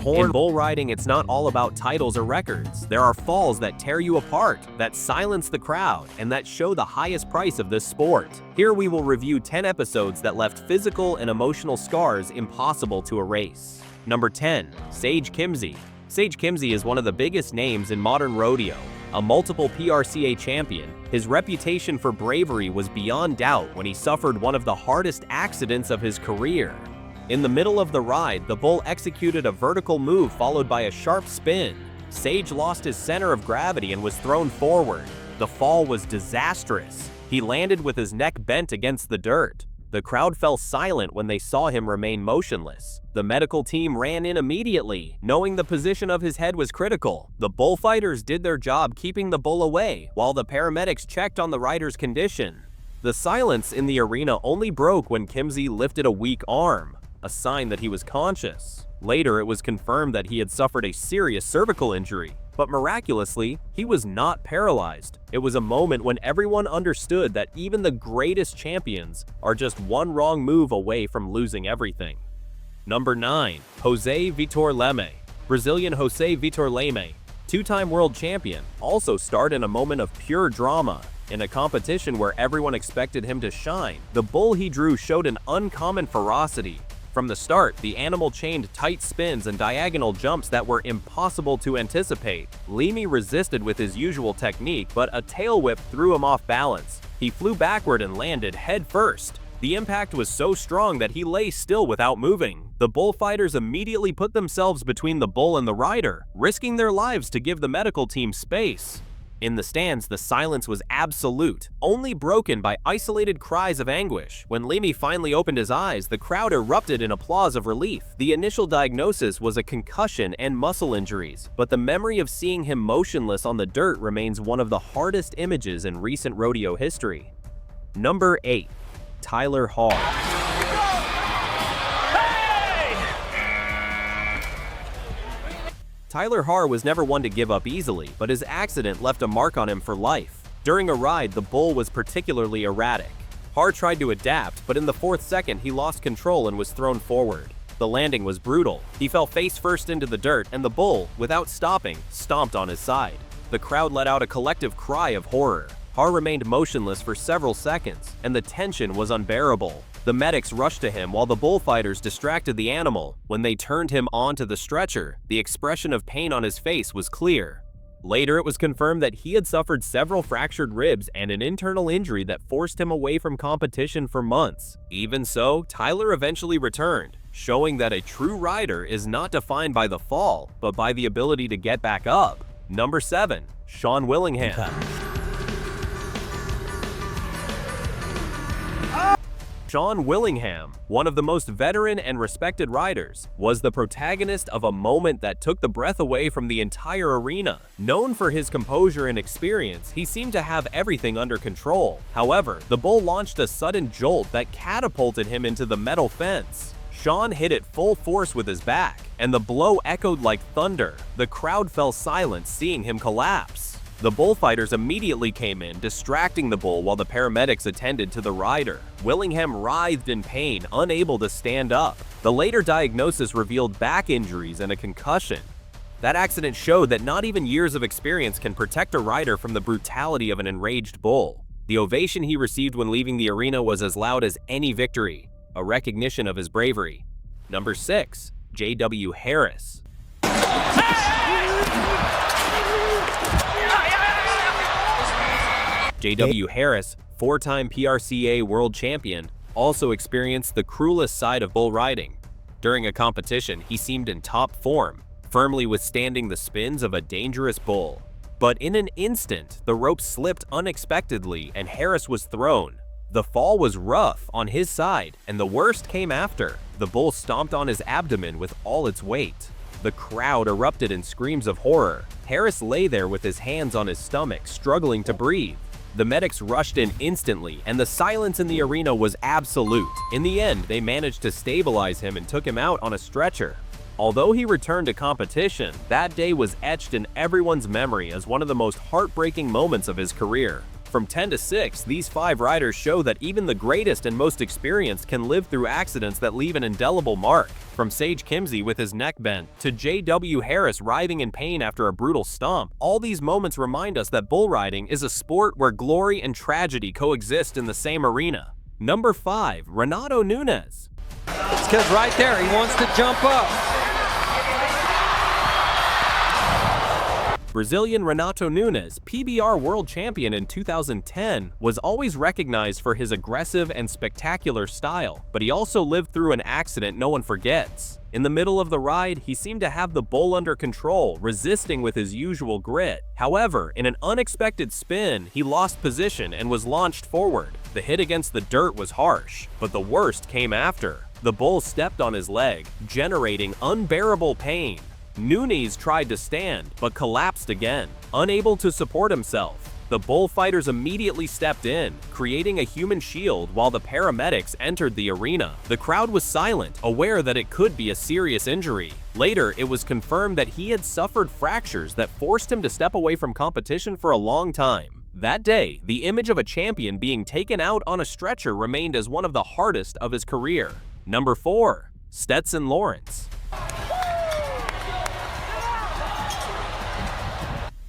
In bull riding, it's not all about titles or records. There are falls that tear you apart, that silence the crowd, and that show the highest price of this sport. Here we will review 10 episodes that left physical and emotional scars impossible to erase. Number 10. Sage Kimzey. Sage Kimzey is one of the biggest names in modern rodeo. A multiple PRCA champion, his reputation for bravery was beyond doubt when he suffered one of the hardest accidents of his career. In the middle of the ride, the bull executed a vertical move followed by a sharp spin. Sage lost his center of gravity and was thrown forward. The fall was disastrous. He landed with his neck bent against the dirt. The crowd fell silent when they saw him remain motionless. The medical team ran in immediately, knowing the position of his head was critical. The bullfighters did their job keeping the bull away, while the paramedics checked on the rider's condition. The silence in the arena only broke when Kimzey lifted a weak arm, a sign that he was conscious. Later, it was confirmed that he had suffered a serious cervical injury, but miraculously, he was not paralyzed. It was a moment when everyone understood that even the greatest champions are just one wrong move away from losing everything. Number 9. Jose Vitor Leme. Brazilian Jose Vitor Leme, two-time world champion, also starred in a moment of pure drama. In a competition where everyone expected him to shine, the bull he drew showed an uncommon ferocity. From the start, the animal chained tight spins and diagonal jumps that were impossible to anticipate. Leme resisted with his usual technique, but a tail whip threw him off balance. He flew backward and landed head first. The impact was so strong that he lay still without moving. The bullfighters immediately put themselves between the bull and the rider, risking their lives to give the medical team space. In the stands, the silence was absolute, only broken by isolated cries of anguish. When Leme finally opened his eyes, the crowd erupted in applause of relief. The initial diagnosis was a concussion and muscle injuries, but the memory of seeing him motionless on the dirt remains one of the hardest images in recent rodeo history. Number 8. Tyler Harr. Tyler Harr was never one to give up easily, but his accident left a mark on him for life. During a ride, the bull was particularly erratic. Harr tried to adapt, but in the 4th second he lost control and was thrown forward. The landing was brutal. He fell face first into the dirt, and the bull, without stopping, stomped on his side. The crowd let out a collective cry of horror. Harr remained motionless for several seconds, and the tension was unbearable. The medics rushed to him while the bullfighters distracted the animal. When they turned him onto the stretcher, the expression of pain on his face was clear. Later, it was confirmed that he had suffered several fractured ribs and an internal injury that forced him away from competition for months. Even so, Tyler eventually returned, showing that a true rider is not defined by the fall, but by the ability to get back up. Number 7. Shaun Willingham. Shaun Willingham, one of the most veteran and respected riders, was the protagonist of a moment that took the breath away from the entire arena. Known for his composure and experience, he seemed to have everything under control. However, the bull launched a sudden jolt that catapulted him into the metal fence. Shaun hit it full force with his back, and the blow echoed like thunder. The crowd fell silent seeing him collapse. The bullfighters immediately came in, distracting the bull while the paramedics attended to the rider. Willingham writhed in pain, unable to stand up. The later diagnosis revealed back injuries and a concussion. That accident showed that not even years of experience can protect a rider from the brutality of an enraged bull. The ovation he received when leaving the arena was as loud as any victory, a recognition of his bravery. Number 6. J.W. Harris. J.W. Harris, 4-time PRCA world champion, also experienced the cruelest side of bull riding. During a competition, he seemed in top form, firmly withstanding the spins of a dangerous bull. But in an instant, the rope slipped unexpectedly and Harris was thrown. The fall was rough on his side, and the worst came after. The bull stomped on his abdomen with all its weight. The crowd erupted in screams of horror. Harris lay there with his hands on his stomach, struggling to breathe. The medics rushed in instantly, and the silence in the arena was absolute. In the end, they managed to stabilize him and took him out on a stretcher. Although he returned to competition, that day was etched in everyone's memory as one of the most heartbreaking moments of his career. From 10 to 6, these 5 riders show that even the greatest and most experienced can live through accidents that leave an indelible mark. From Sage Kimzey with his neck bent, to J.W. Harris writhing in pain after a brutal stomp, all these moments remind us that bull riding is a sport where glory and tragedy coexist in the same arena. Number 5. Renato Nunes. It's because right there, he wants to jump up. Brazilian Renato Nunes, PBR world champion in 2010, was always recognized for his aggressive and spectacular style, but he also lived through an accident no one forgets. In the middle of the ride, he seemed to have the bull under control, resisting with his usual grit. However, in an unexpected spin, he lost position and was launched forward. The hit against the dirt was harsh, but the worst came after. The bull stepped on his leg, generating unbearable pain. Nunes tried to stand, but collapsed again. Unable to support himself, the bullfighters immediately stepped in, creating a human shield while the paramedics entered the arena. The crowd was silent, aware that it could be a serious injury. Later, it was confirmed that he had suffered fractures that forced him to step away from competition for a long time. That day, the image of a champion being taken out on a stretcher remained as one of the hardest of his career. Number 4. Stetson Lawrence.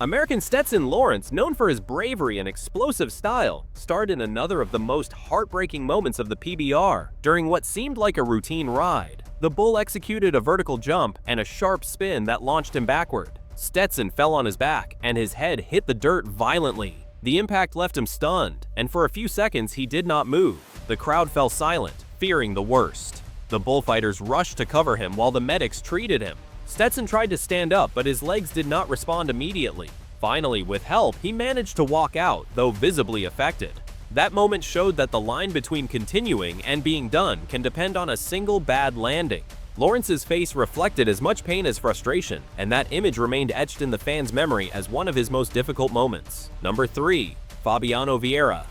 American Stetson Lawrence, known for his bravery and explosive style, starred in another of the most heartbreaking moments of the PBR. During what seemed like a routine ride, the bull executed a vertical jump and a sharp spin that launched him backward. Stetson fell on his back, and his head hit the dirt violently. The impact left him stunned, and for a few seconds he did not move. The crowd fell silent, fearing the worst. The bullfighters rushed to cover him while the medics treated him. Stetson tried to stand up, but his legs did not respond immediately. Finally, with help, he managed to walk out, though visibly affected. That moment showed that the line between continuing and being done can depend on a single bad landing. Lawrence's face reflected as much pain as frustration, and that image remained etched in the fans' memory as one of his most difficult moments. Number 3. Fabiano Vieira.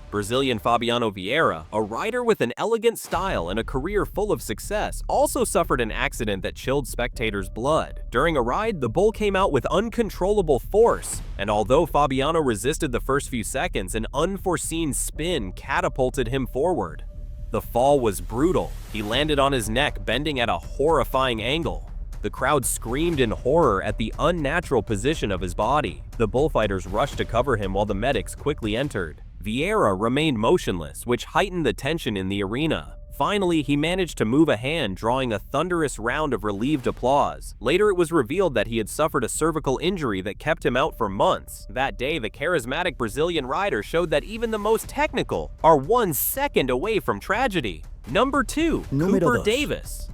Brazilian Fabiano Vieira, a rider with an elegant style and a career full of success, also suffered an accident that chilled spectators' blood. During a ride, the bull came out with uncontrollable force, and although Fabiano resisted the first few seconds, an unforeseen spin catapulted him forward. The fall was brutal. He landed on his neck, bending at a horrifying angle. The crowd screamed in horror at the unnatural position of his body. The bullfighters rushed to cover him while the medics quickly entered. Vieira remained motionless, which heightened the tension in the arena. Finally, he managed to move a hand, drawing a thunderous round of relieved applause. Later, it was revealed that he had suffered a cervical injury that kept him out for months. That day, the charismatic Brazilian rider showed that even the most technical are 1 second away from tragedy. Number 2. Cooper Davis.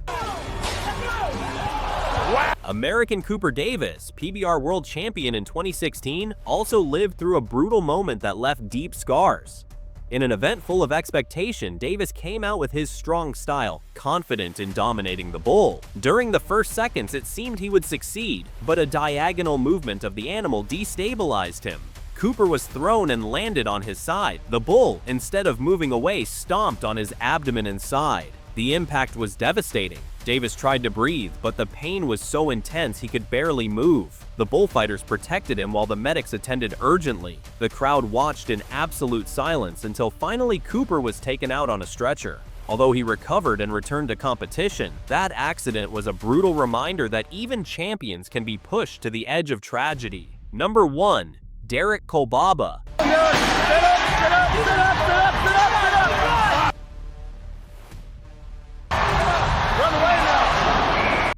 American Cooper Davis, PBR world champion in 2016, also lived through a brutal moment that left deep scars. In an event full of expectation, Davis came out with his strong style, confident in dominating the bull. During the first seconds, it seemed he would succeed, but a diagonal movement of the animal destabilized him. Cooper was thrown and landed on his side. The bull, instead of moving away, stomped on his abdomen and side. The impact was devastating. Davis tried to breathe, but the pain was so intense he could barely move. The bullfighters protected him while the medics attended urgently. The crowd watched in absolute silence until finally Cooper was taken out on a stretcher. Although he recovered and returned to competition, that accident was a brutal reminder that even champions can be pushed to the edge of tragedy. Number 1. Derek Kolbaba.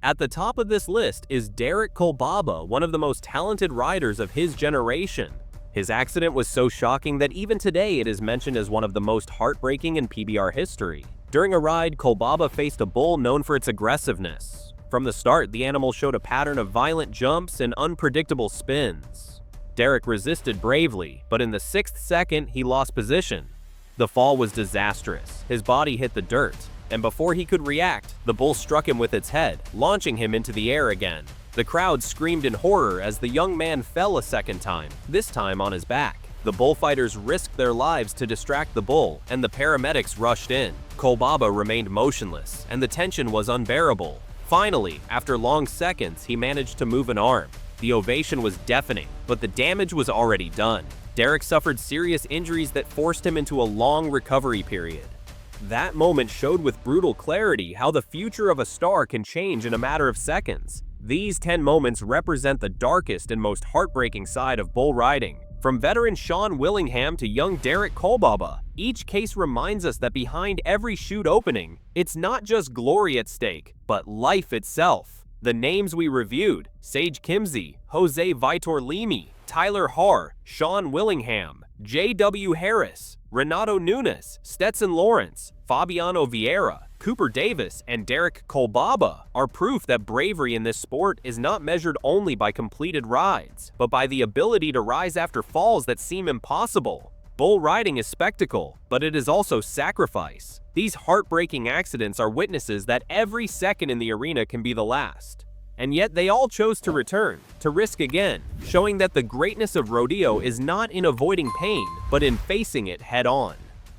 At the top of this list is Derek Kolbaba, one of the most talented riders of his generation. His accident was so shocking that even today it is mentioned as one of the most heartbreaking in PBR history. During a ride, Kolbaba faced a bull known for its aggressiveness. From the start, the animal showed a pattern of violent jumps and unpredictable spins. Derek resisted bravely, but in the 6th second, he lost position. The fall was disastrous. His body hit the dirt, and before he could react, the bull struck him with its head, launching him into the air again. The crowd screamed in horror as the young man fell a second time, this time on his back. The bullfighters risked their lives to distract the bull, and the paramedics rushed in. Kolbaba remained motionless, and the tension was unbearable. Finally, after long seconds, he managed to move an arm. The ovation was deafening, but the damage was already done. Derek suffered serious injuries that forced him into a long recovery period. That moment showed with brutal clarity how the future of a star can change in a matter of seconds. These 10 moments represent the darkest and most heartbreaking side of bull riding. From veteran Shaun Willingham to young Derek Kolbaba, each case reminds us that behind every chute opening, it's not just glory at stake, but life itself. The names we reviewed: Sage Kimzey, Jose Vitor Leme, Tyler Harr, Shaun Willingham, J.W. Harris, Renato Nunes, Stetson Lawrence, Fabiano Vieira, Cooper Davis, and Derek Kolbaba are proof that bravery in this sport is not measured only by completed rides, but by the ability to rise after falls that seem impossible. Bull riding is spectacle, but it is also sacrifice. These heartbreaking accidents are witnesses that every second in the arena can be the last. And yet they all chose to return, to risk again, showing that the greatness of rodeo is not in avoiding pain, but in facing it head on.